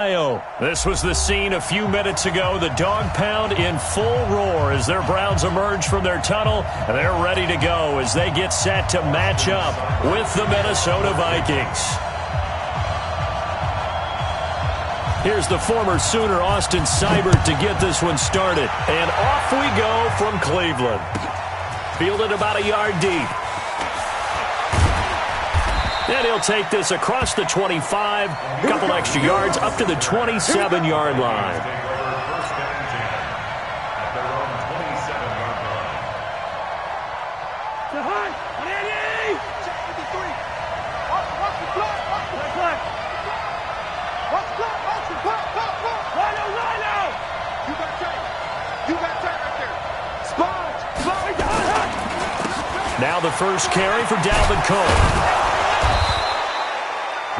This was the scene a few minutes ago. The dog pound in full roar as their Browns emerge from their tunnel. And they're ready to go as they get set to match up with the Minnesota Vikings. Here's the former Sooner, Austin Seibert, to get this one started. And off we go from Cleveland. Fielded about a yard deep. And he'll take this across the 25, a couple extra yards, up to the 27-yard line. Now the first carry for Dalvin Cook.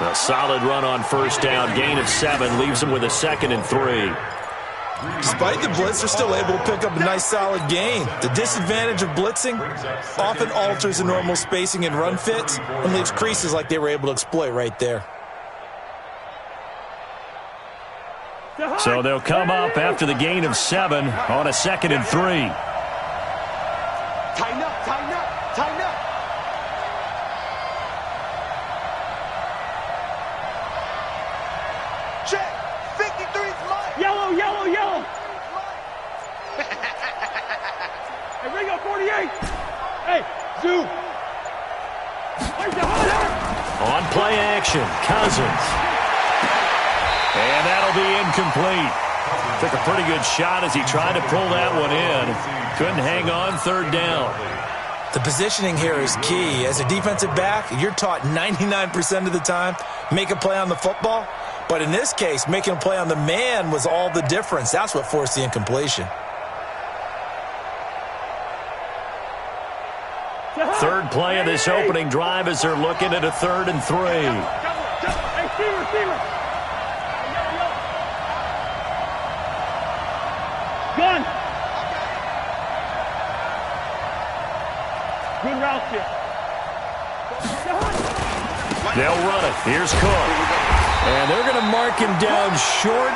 A solid run on first down, gain of 7, leaves them with a 2nd and 3. Despite the blitz, they're still able to pick up a nice solid gain. The disadvantage of blitzing often alters the normal spacing and run fits and leaves creases like they were able to exploit right there. So they'll come up after the gain of 7 on a 2nd and 3. Tighten up, tighten up, tighten up. Check. 53's mine. Yellow, yellow, yellow. Hey, Ringo, 48. Hey, zoom. On play action, Cousins. And that'll be incomplete. Took a pretty good shot as he tried to pull that one in. Couldn't hang on 3rd down. The positioning here is key. As a defensive back, you're taught 99% of the time, make a play on the football. But in this case, making a play on the man was all the difference. That's what forced the incompletion. Third play of this opening drive as they're looking at a 3rd and 3. Hey, receiver. Gun. Good route here. They'll run it. Here's Cook. And they're going to mark him down short,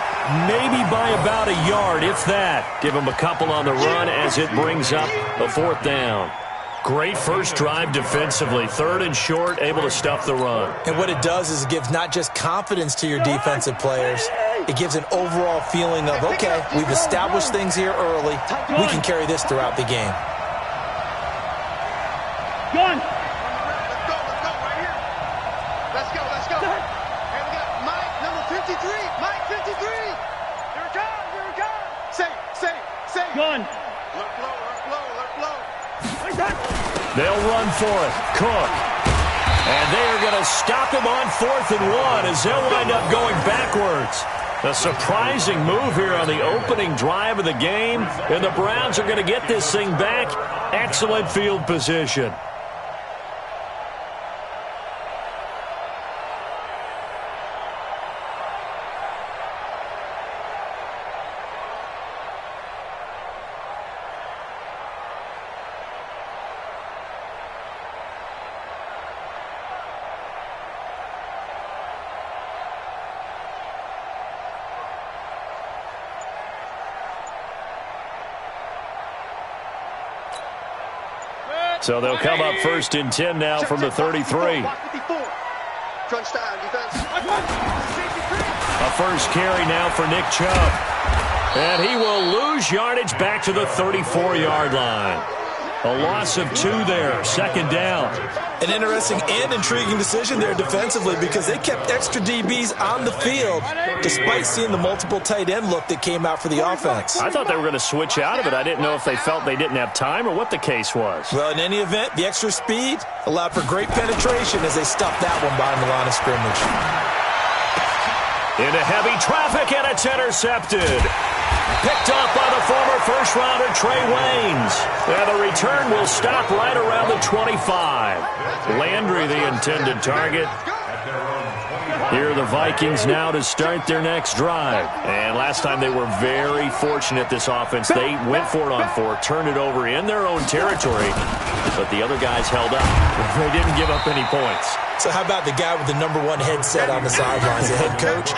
maybe by about a yard, if that. Give him a couple on the run as it brings up a 4th down. Great first drive defensively. 3rd and short, able to stuff the run. And what it does is it gives not just confidence to your defensive players, it gives an overall feeling of, okay, we've established things here early. We can carry this throughout the game. Gun. Let's go right here. Let's go. And we got Mike, number 53. Mike, 53. Here it comes. Say. Gun. Let blow. They'll run for it. Cook. And they are going to stop him on 4th and 1 as they'll wind up going backwards. A surprising move here on the opening drive of the game. And the Browns are going to get this thing back. Excellent field position. So they'll come up 1st and 10 now from the 33. Crunch time, defense. A first carry now for Nick Chubb. And he will lose yardage back to the 34-yard line. A loss of 2 there, 2nd down. An interesting and intriguing decision there defensively because they kept extra DBs on the field despite seeing the multiple tight end look that came out for the offense. I thought they were going to switch out of it. I didn't know if they felt they didn't have time or what the case was. Well, in any event, the extra speed allowed for great penetration as they stuffed that one behind the line of scrimmage. Into heavy traffic, and it's intercepted. Picked up by the former first-rounder Trey Waynes. And the return will stop right around the 25. Landry, the intended target. Here are the Vikings now to start their next drive. And last time they were very fortunate, this offense. They went for it on 4, turned it over in their own territory, but the other guys held up. They didn't give up any points. So how about the guy with the #1 headset on the sidelines, the head coach?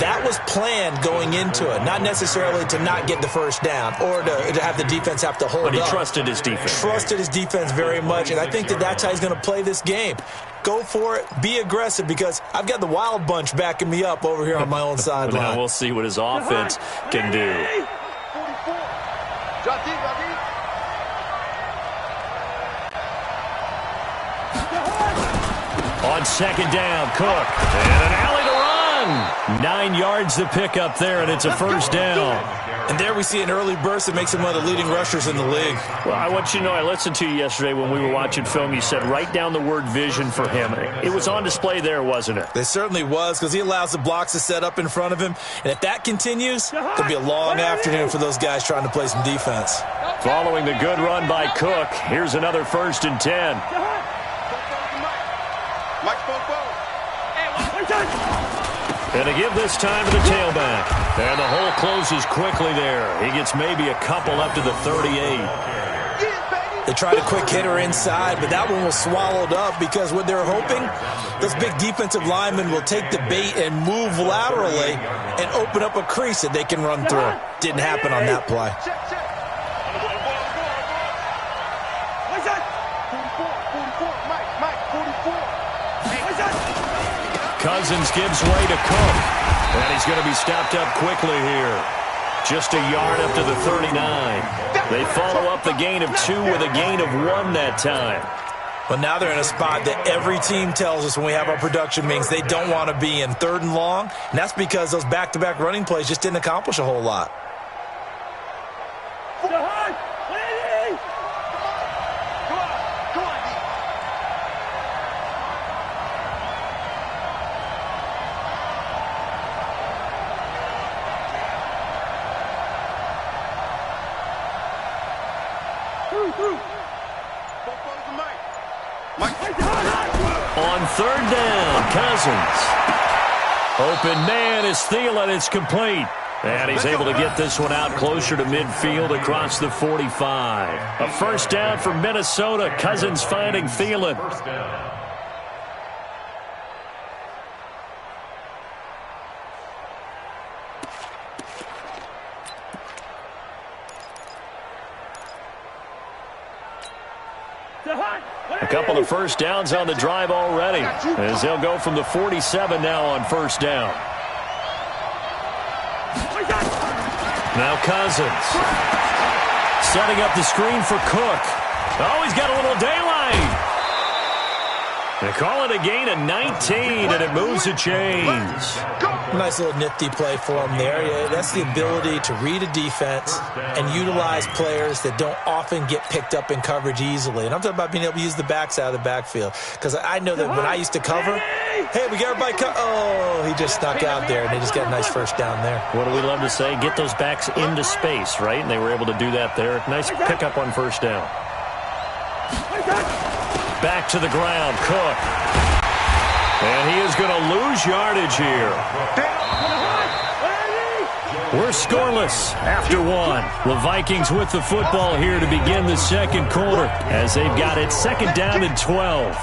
That was planned going into it, not necessarily to not get the first down or to have the defense have to hold up. But he trusted his defense. Trusted his defense very much, and I think that's how he's going to play this game. Go for it. Be aggressive, because I've got the wild bunch backing me up over here on my own sideline. Now we'll see what his offense can do. 44. Drop deep, drop deep. On second down, Cook. And an alley to run. 9 yards to pick up there, and it's a first down. And there we see an early burst that makes him one of the leading rushers in the league. Well, I want you to know, I listened to you yesterday when we were watching film. You said write down the word vision for him. It was on display there, wasn't it? It certainly was, because he allows the blocks to set up in front of him. And if that continues, it'll be a long afternoon for those guys trying to play some defense. Following the good run by Cook, here's another 1st and 10. And to give this time to the tailback. And the hole closes quickly there. He gets maybe a couple up to the 38. They tried a quick hitter inside, but that one was swallowed up, because what they're hoping, those big defensive linemen will take the bait and move laterally and open up a crease that they can run through. Didn't happen on that play. Cousins gives way to Cook. And he's going to be stopped up quickly here. Just a yard up to the 39. They follow up the gain of 2 with a gain of 1 that time. Well, now they're in a spot that every team tells us when we have our production meetings they don't want to be in, 3rd and long. And that's because those back-to-back running plays just didn't accomplish a whole lot. On 3rd down, Cousins. Open man is Thielen. It's complete. And he's able to get this one out closer to midfield across the 45. A first down for Minnesota. Cousins finding Thielen. A couple of first downs on the drive already, as they'll go from the 47 now on 1st down. Now Cousins. Setting up the screen for Cook. Oh, he's got a little daylight. They call it a gain of 19, and it moves the chains. Nice little nifty play for him there. Yeah, that's the ability to read a defense and utilize players that don't often get picked up in coverage easily. And I'm talking about being able to use the backs out of the backfield. Because I know that when I used to cover, hey, we got everybody oh, he just snuck out there, and they just got a nice first down there. What do we love to say? Get those backs into space, right? And they were able to do that there. Nice pickup on 1st down. Back to the ground, Cook. And he is going to lose yardage here. We're scoreless after 1. The Vikings with the football here to begin the 2nd quarter, as they've got it 2nd down and 12.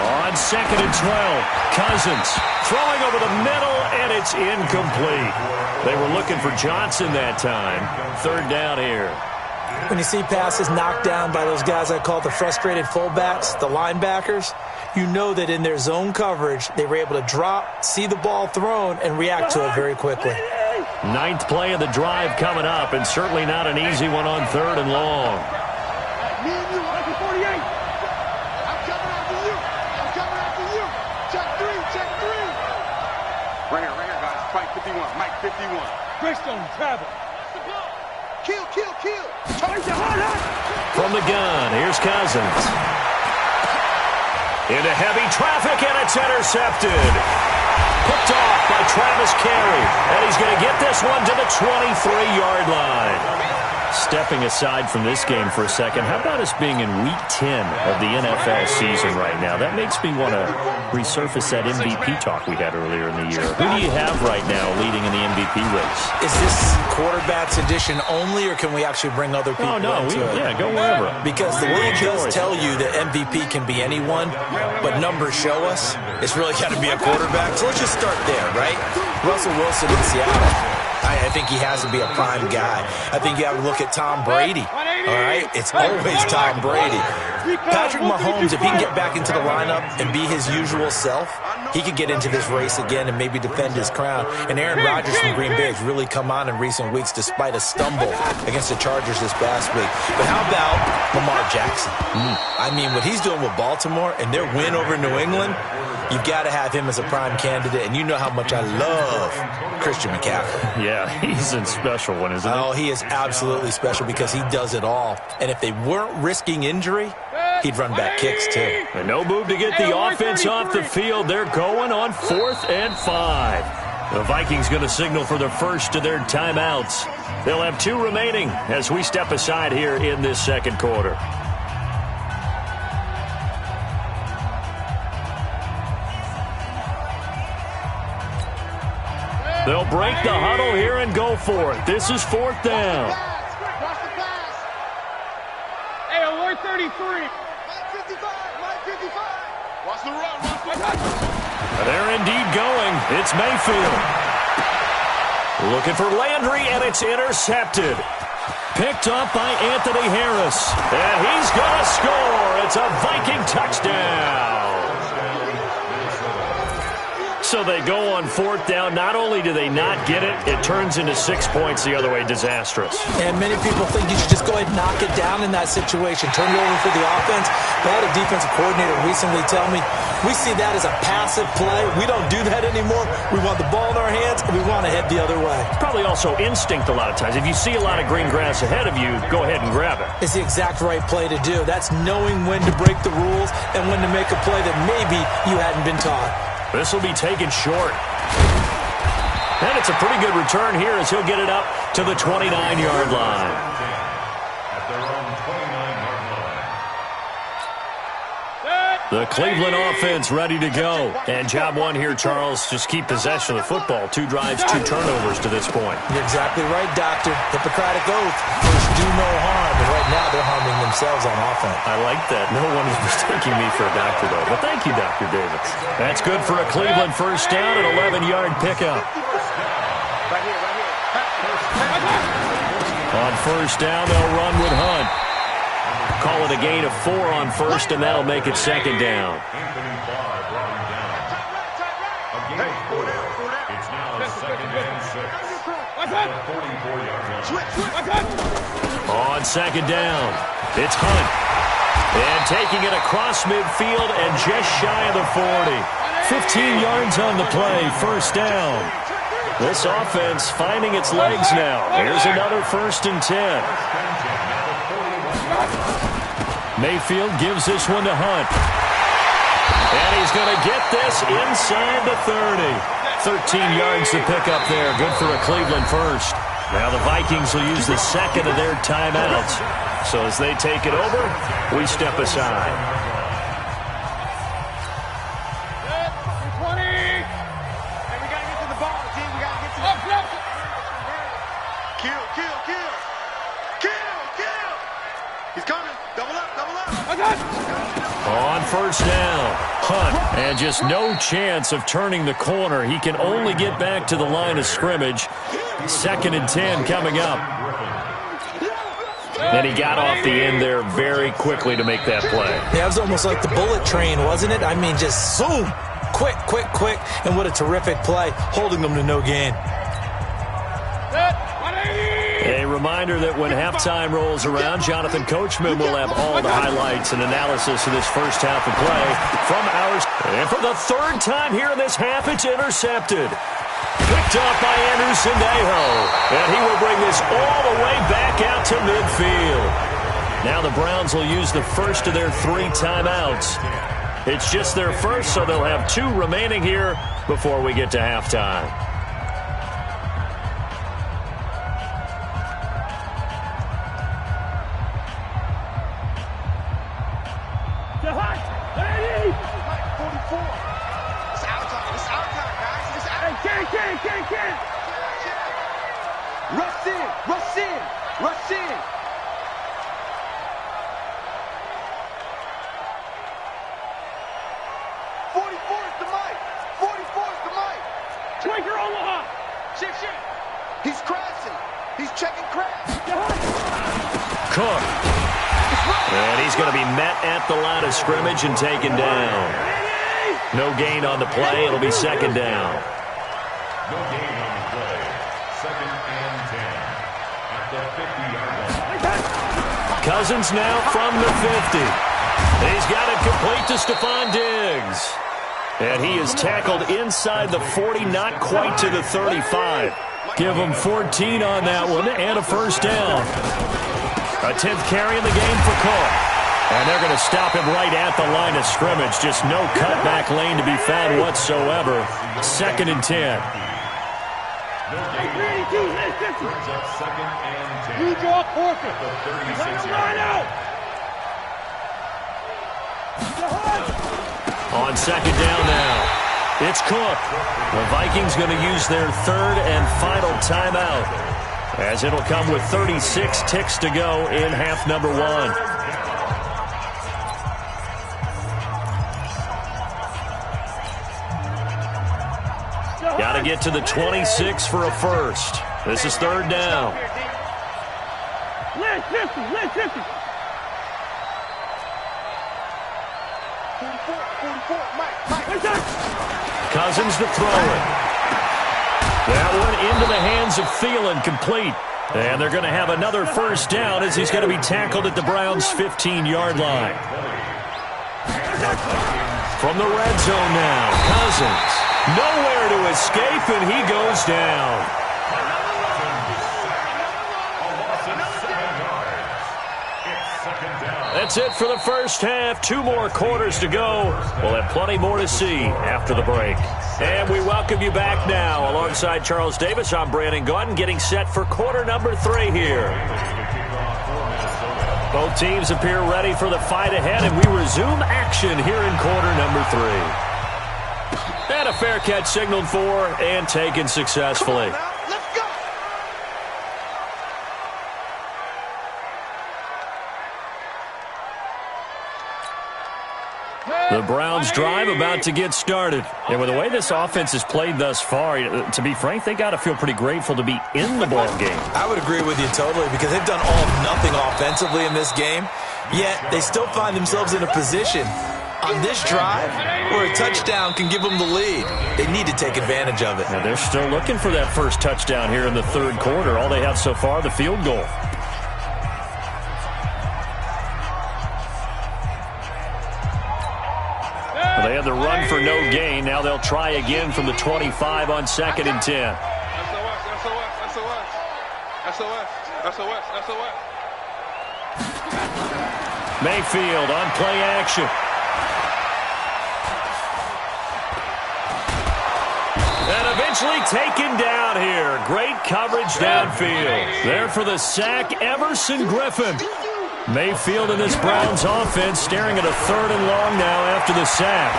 On 2nd and 12, Cousins throwing over the middle, and it's incomplete. They were looking for Johnson that time. 3rd down here. When you see passes knocked down by those guys I call the frustrated fullbacks, the linebackers, you know that in their zone coverage, they were able to drop, see the ball thrown, and react to it very quickly. 9th play of the drive coming up, and certainly not an easy one on 3rd and long. Right here, guys. Fight 51. Mike 51. Bridgestone travel. Kill. From the gun, here's Cousins. Into heavy traffic, and it's intercepted. Picked off by Travis Carey. And he's going to get this one to the 23-yard line. Stepping aside from this game for a second, how about us being in Week 10 of the NFL season right now? That makes me want to resurface that MVP talk we had earlier in the year. Who do you have right now leading in the MVP race? Is this quarterbacks edition only, or can we actually bring other people into it? Yeah, go wherever. Because the league does tell you that MVP can be anyone, but numbers show us it's really got to be a quarterback. So let's just start there, right? Russell Wilson in Seattle. I think he has to be a prime guy. I think you have to look at Tom Brady. All right? It's always Tom Brady. Patrick Mahomes, if he can get back into the lineup and be his usual self, he could get into this race again and maybe defend his crown. And Aaron Rodgers from Green Bay has really come on in recent weeks despite a stumble against the Chargers this past week. But how about Lamar Jackson? I mean, what he's doing with Baltimore and their win over New England, you've got to have him as a prime candidate. And you know how much I love Christian McCaffrey. Yeah, he's a special one, isn't he? Oh, he is absolutely special because he does it all. And if they weren't risking injury, he'd run back kicks too. And no move to get the offense off the field. They're going on 4th and 5. The Vikings going to signal for the first of their timeouts. They'll have 2 remaining as we step aside here in this second quarter. They'll break the huddle here and go for it. This is 4th down. Watch the pass. Hey, alert 33. Mike 55. Mike 55. Watch the run. Watch the run. They're indeed going. It's Mayfield. Looking for Landry, and it's intercepted. Picked up by Anthony Harris. And he's going to score. It's a Viking touchdown. So they go on 4th down. Not only do they not get it, it turns into 6 points the other way. Disastrous. And many people think you should just go ahead and knock it down in that situation. Turn it over for the offense. I had a defensive coordinator recently tell me, we see that as a passive play. We don't do that anymore. We want the ball in our hands, and we want to head the other way. Probably also instinct a lot of times. If you see a lot of green grass ahead of you, go ahead and grab it. It's the exact right play to do. That's knowing when to break the rules and when to make a play that maybe you hadn't been taught. This will be taken short. And it's a pretty good return here as he'll get it up to the 29-yard line. The Cleveland offense ready to go. And job one here, Charles, just keep possession of the football. 2 drives, 2 turnovers to this point. You're exactly right, Doctor. Hippocratic oath. First, do no harm. And right now, they're harming themselves on offense. I like that. No one is mistaking me for a doctor, though. But thank you, Dr. Davis. That's good for a Cleveland first down, an 11-yard pickup. Right here. On first down, they'll run with Hunt. Call it a gain of 4 on first, and that'll make it 2nd down. On 2nd down, it's Hunt. And taking it across midfield and just shy of the 40. 15 yards on the play, first down. This offense finding its legs now. Here's another 1st and 10. Mayfield gives this one to Hunt. And he's going to get this inside the 30. 13 yards to pick up there. Good for a Cleveland first. Now the Vikings will use the second of their timeouts. So as they take it over, we step aside. 20. Hey, we got to get to the ball, G. We got to get to the ball. Kill. He's coming. Double up. On first down, Hunt, and just no chance of turning the corner. He can only get back to the line of scrimmage. 2nd and 10 coming up. And he got off the end there very quickly to make that play. Yeah, it was almost like the bullet train, wasn't it? I mean, just zoom, quick, and what a terrific play, holding them to no gain. A reminder that when halftime rolls around, Jonathan Coachman will have all the highlights and analysis of this first half of play from ours. And for the 3rd time here in this half, it's intercepted. Picked up by Anderson Aho. And he will bring this all the way back out to midfield. Now the Browns will use the first of their 3 timeouts. It's just their first, so they'll have 2 remaining here before we get to halftime. Rush in, rush in, rush in. He's crashing. He's checking crash. Cook. And he's going to be met at the line of scrimmage and taken down. No gain on the play. It'll be second down. No gain on the play. Second and 10 at the 50-yard line. Cousins now from the 50. He's got it complete to Stephon Diggs. And he is tackled inside the 40, not quite to the 35. Give him 14 on that one and a first down. A 10th carry in the game for Cook. And they're going to stop him right at the line of scrimmage. Just no cutback lane to be found whatsoever. Second and 10. You draw Corker. Line out. On second down now. It's Cook. The Vikings going to use their third and final timeout, as it'll come with 36 ticks to go in half number one. Got to get to the 26 for a first. This is third down. Let's 50. 44, Mike. Cousins to throw it. That one into the hands of Thielen, complete. And they're going to have another first down as he's going to be tackled at the Browns' 15-yard line. From the red zone now, Cousins. Nowhere to escape, and he goes down. That's it for the first half. 2 more quarters to go. We'll have plenty more to see after the break. And we welcome you back now. Alongside Charles Davis, I'm Brandon Gaudin, getting set for quarter number 3 here. Both teams appear ready for the fight ahead, and we resume action here in quarter number 3. And a fair catch signaled for and taken successfully. The Browns drive about to get started. And with the way this offense has played thus far, to be frank, they got to feel pretty grateful to be in the ball game. I would agree with you totally, because they've done all of nothing offensively in this game, yet they still find themselves in a position on this drive where a touchdown can give them the lead. They need to take advantage of it. Now they're still looking for that first touchdown here in the third quarter. All they have so far, the field goal. They had the run for no gain. Now they'll try again from the 25 on second and 10. Mayfield on play action. And eventually taken down here. Great coverage downfield. There for the sack, Everson Griffin. Mayfield in this Browns offense staring at a third and long now after the sack.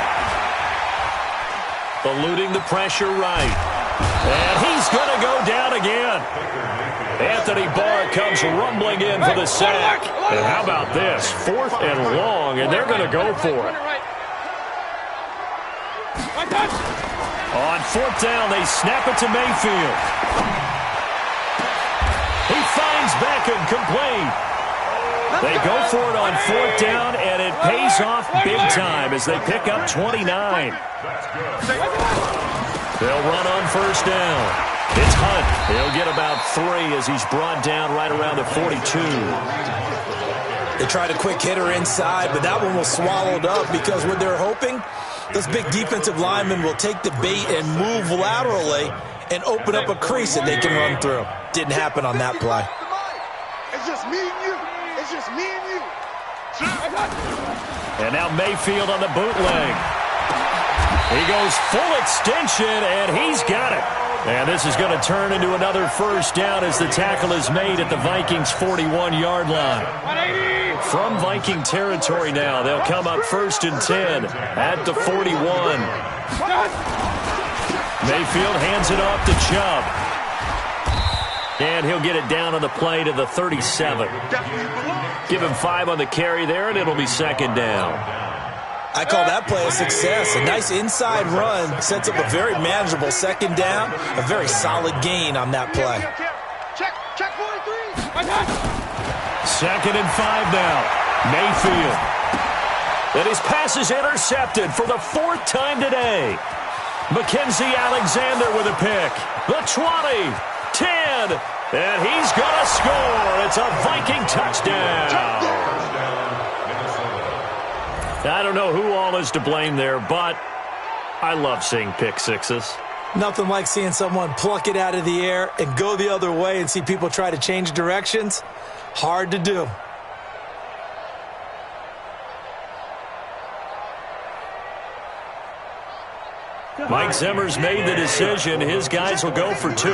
Eluding the pressure right. And he's going to go down again. Anthony Barr comes rumbling in for the sack. And how about this? 4th and long, and they're going to go for it. On 4th down, they snap it to Mayfield. He finds Beckham complete. They go for it on 4th down, and it pays off big time as they pick up 29. They'll run on first down. It's Hunt. He'll get about 3 as he's brought down right around the 42. They tried a quick hitter inside, but that one was swallowed up because what they're hoping, this big defensive lineman will take the bait and move laterally and open up a crease that they can run through. Didn't happen on that play. It's just me and you. It's just me and you. And now Mayfield on the bootleg. He goes full extension, and he's got it. And this is going to turn into another first down as the tackle is made at the Vikings' 41-yard line. From Viking territory now, they'll come up 1st and 10 at the 41. Mayfield hands it off to Chubb. And he'll get it down on the play to the 37. Give him 5 on the carry there, and it'll be second down. I call that play a success. A nice inside run sets up a very manageable second down. A very solid gain on that play. Check 43. Second and 5 now. Mayfield. And his pass is intercepted for the 4th time today. Mackenzie Alexander with a pick. The 20, 10, and he's going to score. It's a Viking touchdown. I don't know who all is to blame there, but I love seeing pick sixes. Nothing like seeing someone pluck it out of the air and go the other way and see people try to change directions. Hard to do. Mike Zimmer's made the decision. His guys will go for 2.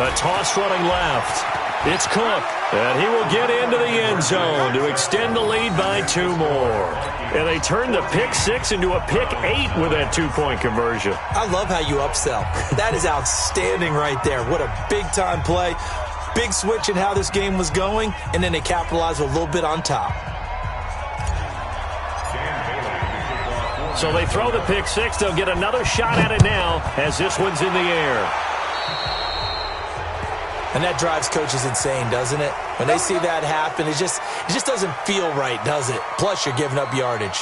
A toss running left. It's Cook, and he will get into the end zone to extend the lead by 2 more. And they turn the pick 6 into a pick 8 with that 2-point conversion. I love how you upsell. That is outstanding right there. What a big-time play. Big switch in how this game was going, and then they capitalized a little bit on top. So they throw the pick 6. They'll get another shot at it now as this one's in the air. And that drives coaches insane, doesn't it? When they see that happen, it just doesn't feel right, does it? Plus, you're giving up yardage.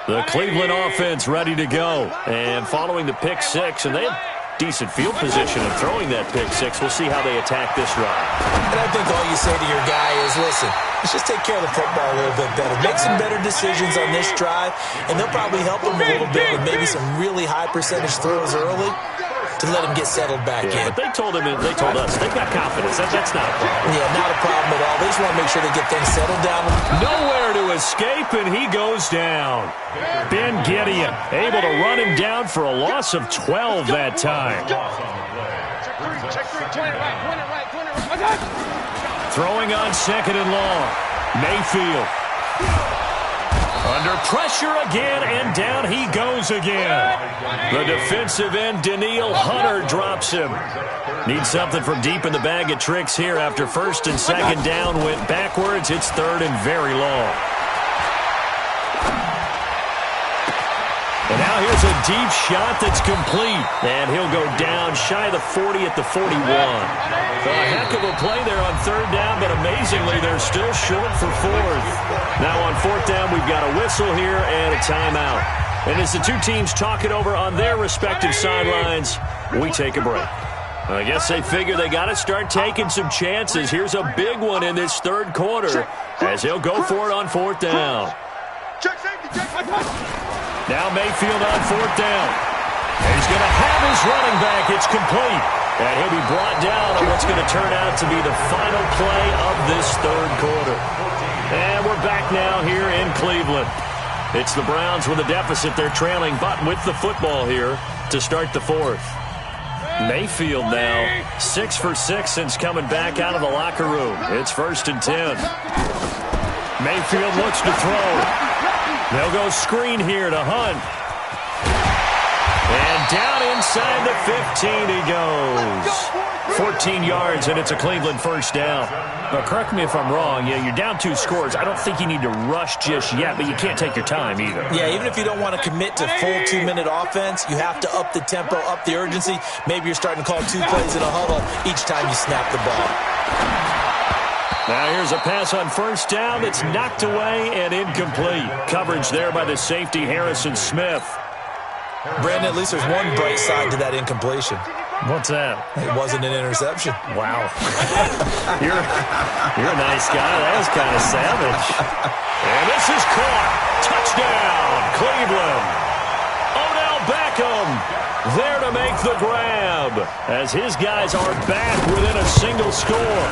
The Cleveland offense ready to go. And following the pick 6, and they have decent field position in throwing that pick 6. We'll see how they attack this drive. And I think all you say to your guy is, listen, let's just take care of the football a little bit better. Make some better decisions on this drive, and they'll probably help him a little bit with maybe some really high percentage throws early to let him get settled back in. But they told us they've got confidence. That's not a problem. Yeah, not a problem at all. They just want to make sure they get things settled down. Nowhere to escape, and he goes down. Ben Gideon able to run him down for a loss of 12 that time. Throwing on 2nd and long. Mayfield. Under pressure again, and down he goes again. The defensive end, Daniil Hunter, drops him. Needs something from deep in the bag of tricks here after 1st and 2nd down went backwards. It's 3rd and very long. And now here's a deep shot that's complete. And he'll go down shy of the 40 at the 41. A heck of a play there on 3rd down, but amazingly, they're still short for 4th. Now on 4th down, we've got a whistle here and a timeout. And as the two teams talk it over on their respective sidelines, we take a break. I guess they figure they got to start taking some chances. Here's a big one in this 3rd quarter as he'll go for it on 4th down. Now Mayfield on 4th down. And he's going to have his running back. It's complete. And he'll be brought down on what's going to turn out to be the final play of this 3rd quarter. And we're back now here in Cleveland. It's the Browns with a deficit. They're trailing, but with the football here to start the 4th. Mayfield now 6 for 6 since coming back out of the locker room. It's 1st and 10. Mayfield looks to throw. They'll go screen here to Hunt. And down inside the 15 he goes. 14 yards, and it's a Cleveland 1st down. But correct me if I'm wrong. Yeah, you're down 2 scores. I don't think you need to rush just yet, but you can't take your time either. Yeah, even if you don't want to commit to full 2-minute offense, you have to up the tempo, up the urgency. Maybe you're starting to call 2 plays in a huddle each time you snap the ball. Now here's a pass on 1st down that's knocked away and incomplete. Coverage there by the safety, Harrison Smith. Brandon, at least there's one bright side to that incompletion. What's that? It wasn't an interception. Wow. You're a nice guy. That was kind of savage. And this is caught. Touchdown, Cleveland. Odell Beckham there to make the grab as his guys are back within a single score.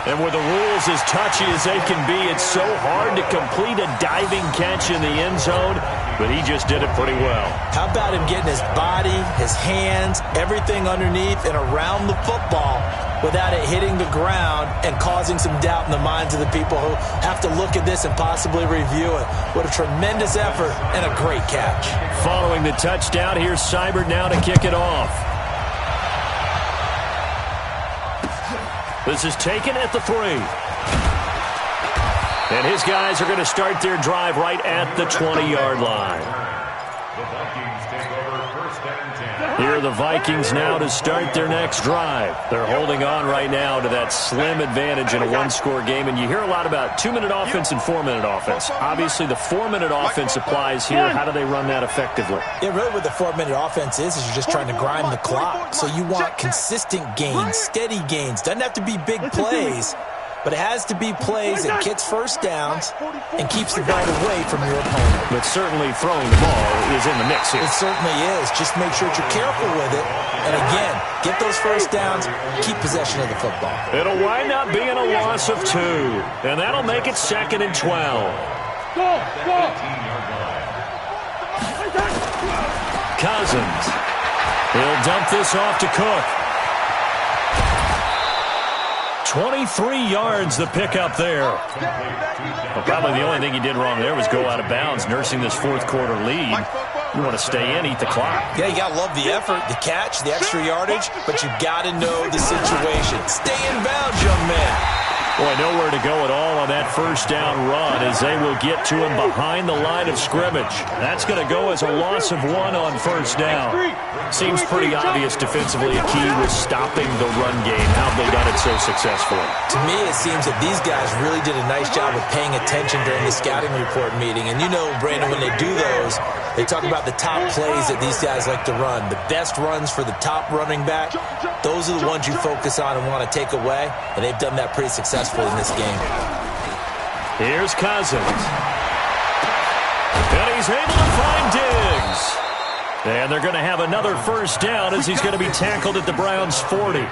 And with the rules as touchy as they can be, it's so hard to complete a diving catch in the end zone, but he just did it pretty well. How about him getting his body, his hands, everything underneath and around the football without it hitting the ground and causing some doubt in the minds of the people who have to look at this and possibly review it. What a tremendous effort and a great catch. Following the touchdown, here's Seibert now to kick it off. This is taken at the 3. And his guys are going to start their drive right at the 20-yard line. The Vikings take over first and 10. Here are the Vikings now to start their next drive. They're holding on right now to that slim advantage in a one-score game. And you hear a lot about 2-minute offense and 4-minute offense. Obviously, the 4-minute offense applies here. How do they run that effectively? Yeah, really what the 4-minute offense is you're just trying to grind the clock. So you want consistent gains, steady gains. Doesn't have to be big plays, but it has to be plays that gets first downs and keeps the ball away from your opponent. But certainly throwing the ball is in the mix here. It certainly is. Just make sure that you're careful with it. And again, get those first downs, keep possession of the football. It'll wind up being a loss of 2. And that'll make it 2nd and 12. Cousins. He'll dump this off to Cook. 23 yards the pickup there. Well, probably the only thing he did wrong there was go out of bounds, nursing this fourth-quarter lead. You want to stay in, eat the clock. Yeah, you got to love the effort, the catch, the extra yardage, but you got to know the situation. Stay in bounds, young man. Boy, nowhere to go at all on that first down run as they will get to him behind the line of scrimmage. That's going to go as a loss of 1 on first down. Seems pretty obvious defensively a key was stopping the run game. How they done it so successfully. To me, it seems that these guys really did a nice job of paying attention during the scouting report meeting. And you know, Brandon, when they do those, they talk about the top plays that these guys like to run. The best runs for the top running back, those are the ones you focus on and want to take away. And they've done that pretty successfully in this game. Here's Cousins. And he's able to find Diggs. And they're going to have another first down as he's going to be tackled at the Browns' 40.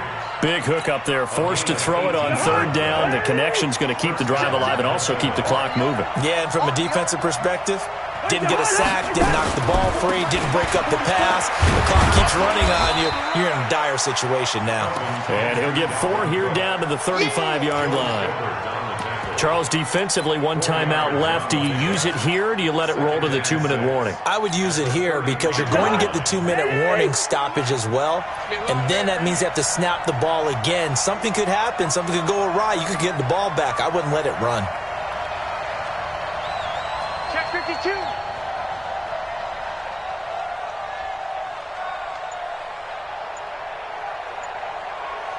Big hook up there, forced to throw it on third down. The connection's going to keep the drive alive and also keep the clock moving. Yeah, and from a defensive perspective, didn't get a sack, didn't knock the ball free, didn't break up the pass. The clock keeps running on you. You're in a dire situation now. And he'll get 4 here down to the 35-yard line. Charles, defensively, 1 timeout left. Do you use it here or do you let it roll to the 2-minute warning? I would use it here because you're going to get the 2-minute warning stoppage as well. And then that means you have to snap the ball again. Something could happen. Something could go awry. You could get the ball back. I wouldn't let it run. Check 52.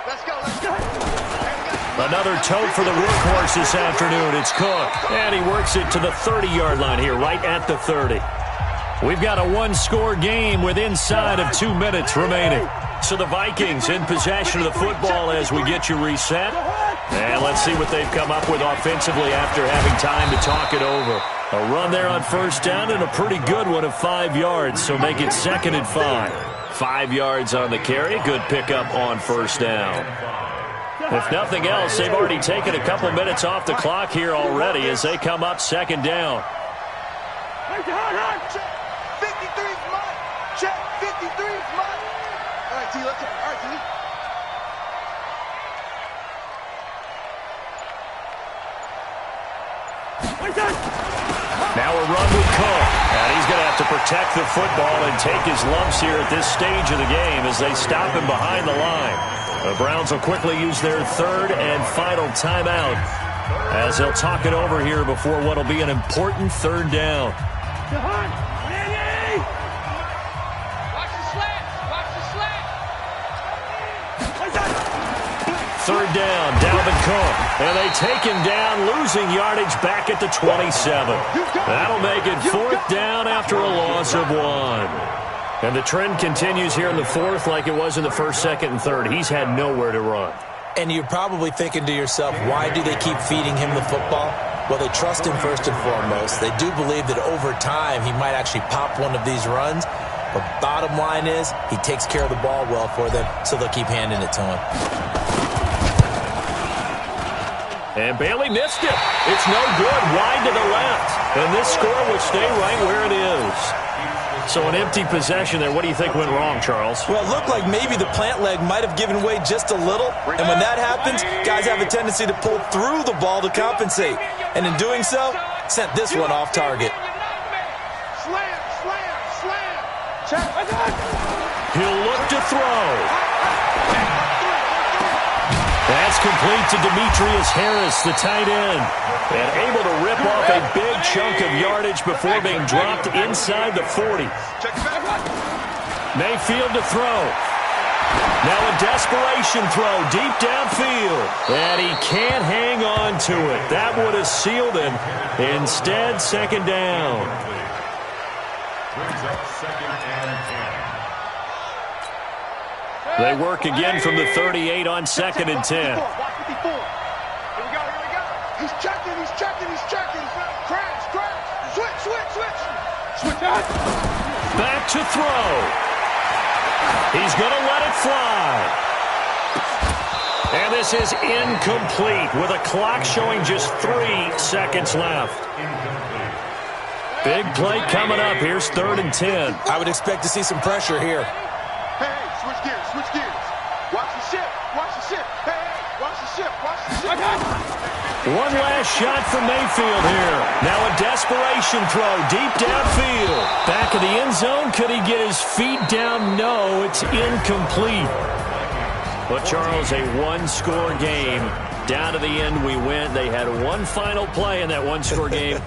Let's go, let's go. Another tote for the workhorse this afternoon. It's Cook. And he works it to the 30-yard line here, right at the 30. We've got a one-score game with inside of 2 minutes remaining. So the Vikings in possession of the football as we get you reset. And let's see what they've come up with offensively after having time to talk it over. A run there on first down and a pretty good one of 5 yards, so make it 2nd and 5. 5 yards on the carry. Good pickup on first down. If nothing else, they've already taken a couple minutes off the clock here already as they come up 2nd down. 53's mine. Check. 53's mine. All right, T, let's go. All right, T. Now a run with Cook. And he's going to have to protect the football and take his lumps here at this stage of the game as they stop him behind the line. The Browns will quickly use their 3rd and final timeout as they'll talk it over here before what will be an important 3rd down. Watch the slant. Watch the slant. 3rd down, Dalvin Cook. And they take him down, losing yardage back at the 27. That'll make it 4th down after a loss of 1. And the trend continues here in the 4th like it was in the 1st, 2nd, and 3rd. He's had nowhere to run. And you're probably thinking to yourself, why do they keep feeding him the football? Well, they trust him first and foremost. They do believe that over time he might actually pop one of these runs. But bottom line is he takes care of the ball well for them, so they'll keep handing it to him. And Bailey missed it. It's no good. Wide to the left. And this score will stay right where it is. So an empty possession there. What do you think went wrong, Charles? Well, it looked like maybe the plant leg might have given way just a little. And when that happens, guys have a tendency to pull through the ball to compensate. And in doing so, sent this one off target. Slam, slam, slam. Check. He'll look to throw. That's complete to Demetrius Harris, the tight end. And able to rip off a big chunk of yardage before being dropped inside the 40. Mayfield to throw. Now a desperation throw deep downfield. And he can't hang on to it. That would have sealed him. Instead, second down. Brings up second and 10. They work again from the 38 on second and 10. Watch 54. Here we go, here we go. He's checking, he's checking, he's checking. Crash, crash. Switch, switch, switch. Switch out. Back to throw. He's going to let it fly. And this is incomplete with a clock showing just 3 seconds left. Big play coming up. Here's 3rd and 10. I would expect to see some pressure here. Hey, switch gears, switch gears. Watch the ship, watch the ship. Hey, watch the ship, watch the ship. One last shot from Mayfield here. Now a desperation throw deep downfield. Back of the end zone. Could he get his feet down? No, it's incomplete. But, Charles, a one-score game. Down to the end we went. They had one final play in that one-score game.